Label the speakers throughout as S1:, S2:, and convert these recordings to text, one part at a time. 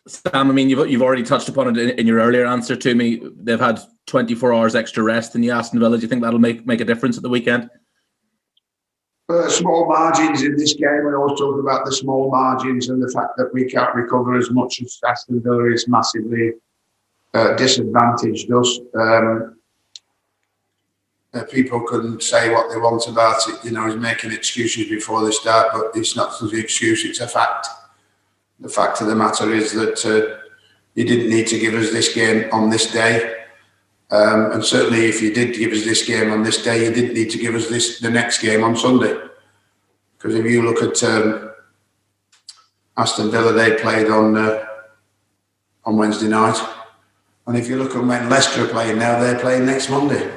S1: Sam, I mean, you've already touched upon it in your earlier answer to me. They've had 24 hours extra rest in the Aston Villa. Do you think that'll make a difference at the weekend?
S2: Small margins in this game. We always talk about the small margins and the fact that we can't recover as much as Aston Villa is massively disadvantaged us. People can say what they want about it, he's making excuses before they start, but it's not the excuse, it's a fact. The fact of the matter is that you didn't need to give us this game on this day. And certainly if you did give us this game on this day, you didn't need to give us the next game on Sunday. Because if you look at Aston Villa, they played on Wednesday night. And if you look at when Leicester are playing now, they're playing next Monday.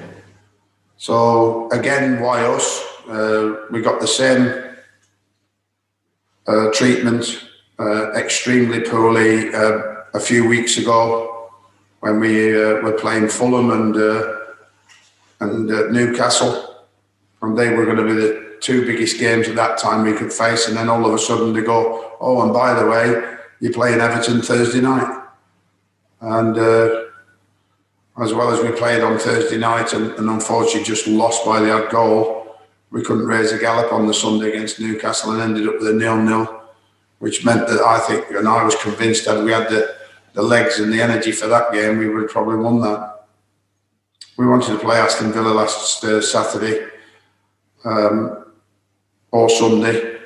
S2: So again, why us? We got the same treatment extremely poorly a few weeks ago when we were playing Fulham and Newcastle, and they were going to be the two biggest games at that time we could face, and then all of a sudden they go, oh, and by the way, you're playing Everton Thursday night. And as well as we played on Thursday night and unfortunately just lost by the odd goal, we couldn't raise a gallop on the Sunday against Newcastle and ended up with a 0-0, which meant that I think, and I was convinced that we had the legs and the energy for that game, we would have probably won that. We wanted to play Aston Villa last Saturday or Sunday.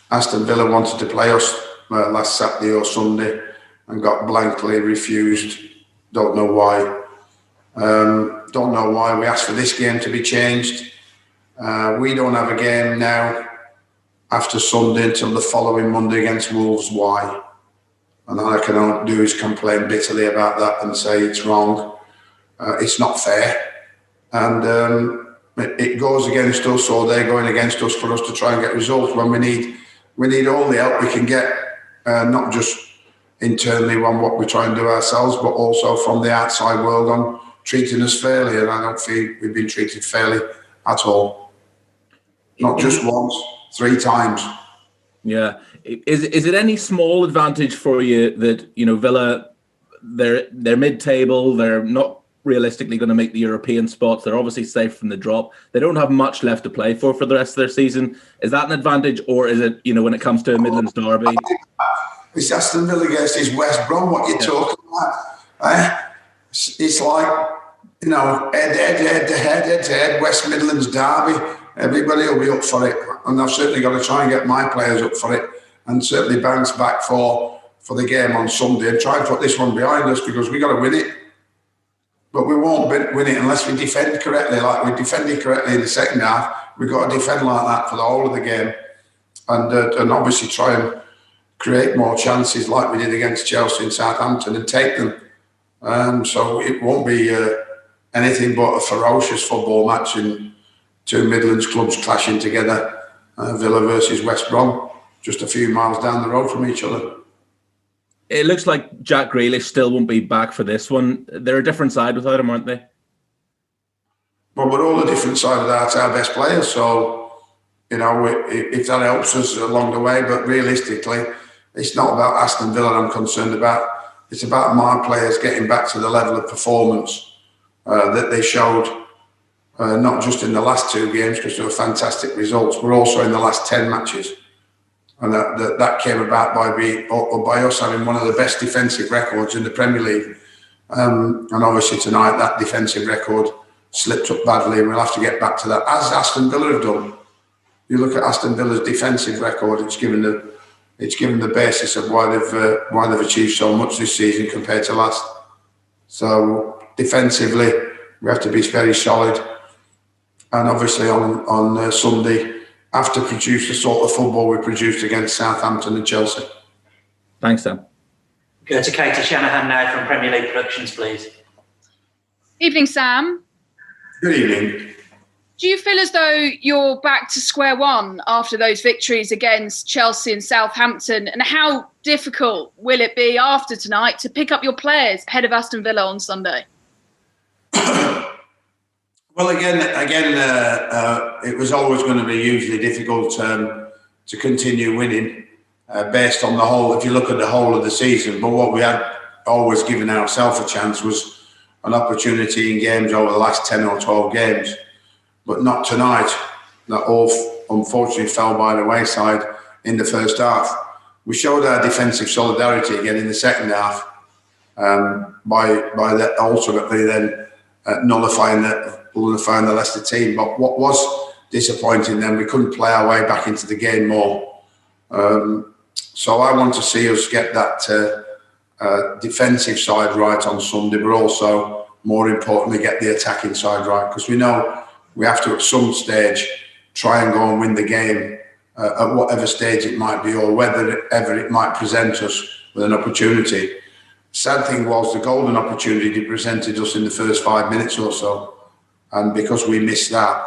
S2: Aston Villa wanted to play us last Saturday or Sunday and got blankly refused. Don't know why. Don't know why we asked for this game to be changed. We don't have a game now after Sunday until the following Monday against Wolves. Why? And all I can do is complain bitterly about that and say it's wrong. It's not fair. And it goes against us, or they're going against us for us to try and get results when we need all the help we can get, not just internally on what we try and do ourselves, but also from the outside world on treating us fairly. And I don't feel we've been treated fairly at all. Not just once, 3 times.
S1: Yeah. Is it any small advantage for you that, Villa, they're mid-table, they're not realistically going to make the European spots, they're obviously safe from the drop, they don't have much left to play for the rest of their season? Is that an advantage, or is it, when it comes to a Midlands derby?
S2: It's Aston Villa against his West Brom, what you're talking about. It's like, head to head, West Midlands derby. Everybody will be up for it. And I've certainly got to try and get my players up for it and certainly bounce back for the game on Sunday and try and put this one behind us, because we've got to win it. But we won't win it unless we defend correctly. Like we defended correctly in the second half, we've got to defend like that for the whole of the game. And obviously try and create more chances like we did against Chelsea and Southampton and take them. So it won't be anything but a ferocious football match in two Midlands clubs clashing together, Villa versus West Brom, just a few miles down the road from each other.
S1: It looks like Jack Grealish still won't be back for this one. They're a different side without him, aren't they?
S2: Well, we're all a different side without our best players, so, if that helps us along the way, but realistically, it's not about Aston Villa I'm concerned about. It's about my players getting back to the level of performance that they showed, not just in the last 2 games, because they were fantastic results, but also in the last 10 matches. And that came about by us having one of the best defensive records in the Premier League. And obviously tonight that defensive record slipped up badly, and we'll have to get back to that, as Aston Villa have done. You look at Aston Villa's defensive record; it's given the basis of why they've achieved so much this season compared to last. So defensively, we have to be very solid, and obviously on Sunday, have to produce the sort of football we produced against Southampton and Chelsea.
S1: Thanks, Sam.
S3: Go to Katie Shanahan now from Premier League Productions, please.
S4: Evening, Sam.
S2: Good evening.
S4: Do you feel as though you're back to square one after those victories against Chelsea and Southampton? And how difficult will it be after tonight to pick up your players ahead of Aston Villa on Sunday?
S2: Well, again, it was always going to be hugely difficult to continue winning. based on the whole, if you look at the whole of the season. But what we had always given ourselves a chance was an opportunity in games over the last 10 or 12 games, but not tonight. That all unfortunately fell by the wayside in the first half. We showed our defensive solidarity again in the second half by that ultimately then nullifying the Leicester team. But what was disappointing then, we couldn't play our way back into the game more. So I want to see us get that defensive side right on Sunday, but also more importantly get the attacking side right, because we know we have to at some stage try and go and win the game at whatever stage it might be, or whether ever it might present us with an opportunity. Sad thing was the golden opportunity it presented us in the first 5 minutes or so, and because we missed that,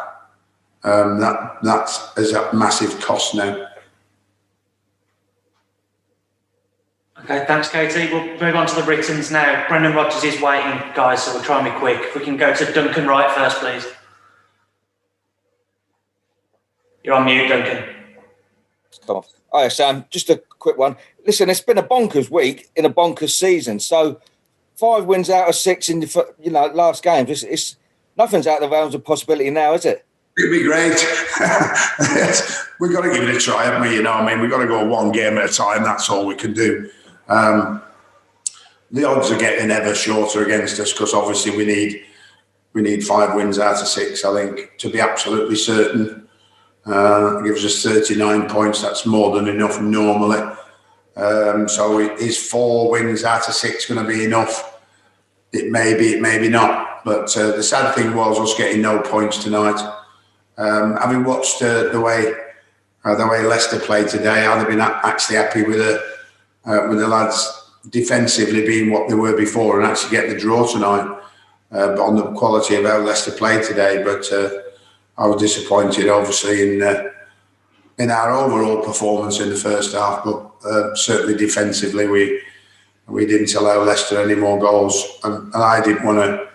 S2: that is a massive cost now.
S3: Okay, thanks, Katie. We'll move on to the writtens now. Brendan Rodgers is waiting, guys, so we'll try and be quick. If we can go to Duncan Wright first, please. You're on mute, Duncan.
S5: Come on. Hi, Sam. Just a quick one. Listen, it's been a bonkers week in a bonkers season. So 5 wins out of 6 in the last games. It's nothing's out of the realms of possibility now, is it?
S2: It'd be great. We've got to give it a try, haven't we? We've got to go one game at a time. That's all we can do. The odds are getting ever shorter against us because obviously we need 5 wins out of 6, I think, to be absolutely certain. It gives us 39 points. That's more than enough normally. So is 4 wins out of 6 going to be enough? It may be, it may be not. But the sad thing was us getting no points tonight. Having watched the way Leicester played today, I'd have been actually happy with the lads defensively being what they were before and actually get the draw tonight. But on the quality of how Leicester played today, but I was disappointed, obviously, in our overall performance in the first half. But certainly defensively, we didn't allow Leicester any more goals, and I didn't want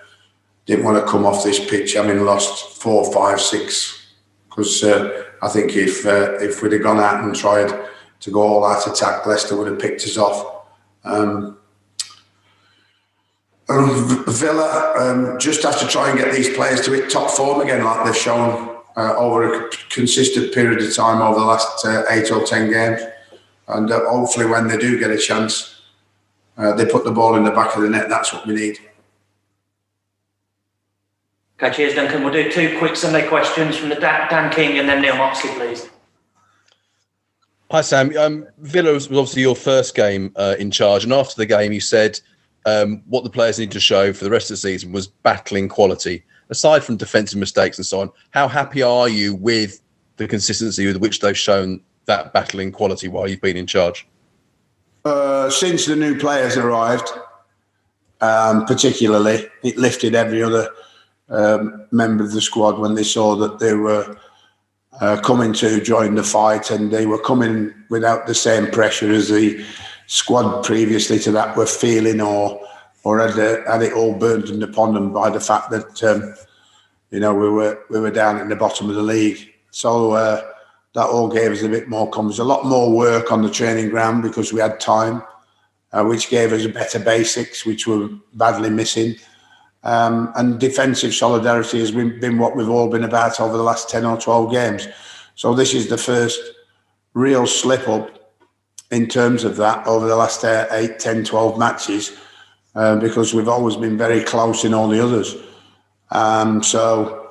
S2: to come off this pitch having lost 4, 5, 6, because I think if we'd have gone out and tried to go all out attack, Leicester would have picked us off. Villa just have to try and get these players to hit top form again, like they've shown over a consistent period of time over the last 8 or 10 games, and hopefully when they do get a chance, they put the ball in the back of the net. That's what we need.
S3: Okay, cheers, Duncan. We'll do 2 quick Sunday questions from the Dan King and then Neil Moxley, please.
S6: Hi, Sam. Villa was obviously your first game in charge, and after the game you said what the players need to show for the rest of the season was battling quality. Aside from defensive mistakes and so on, how happy are you with the consistency with which they've shown that battling quality while you've been in charge?
S2: Since the new players arrived, particularly, it lifted every other member of the squad when they saw that they were coming to join the fight, and they were coming without the same pressure as the squad previously to that were feeling, or had it all burdened upon them by the fact that we were down in the bottom of the league. So that all gave us a bit more confidence, a lot more work on the training ground because we had time, which gave us a better basics, which were badly missing. And defensive solidarity has been what we've all been about over the last 10 or 12 games. So this is the first real slip up in terms of that over the last 8, 10, 12 matches, because we've always been very close in all the others. So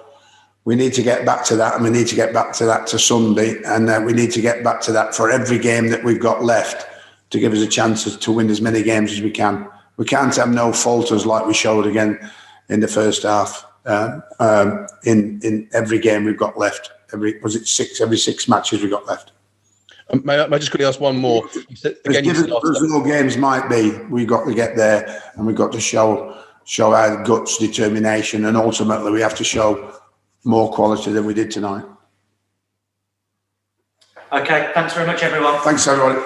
S2: we need to get back to that, and we need to get back to that to Sunday, and we need to get back to that for every game that we've got left to give us a chance to win as many games as we can. We can't have no falters like we showed again in the first half. In every game we've got left, every 6 matches we've got left.
S6: May I just quickly ask one more? You said, again, as
S2: all games might be, we've got to get there, and we've got to show our guts, determination, and ultimately we have to show more quality than we did tonight.
S3: Okay, thanks very much, everyone.
S2: Thanks, everybody.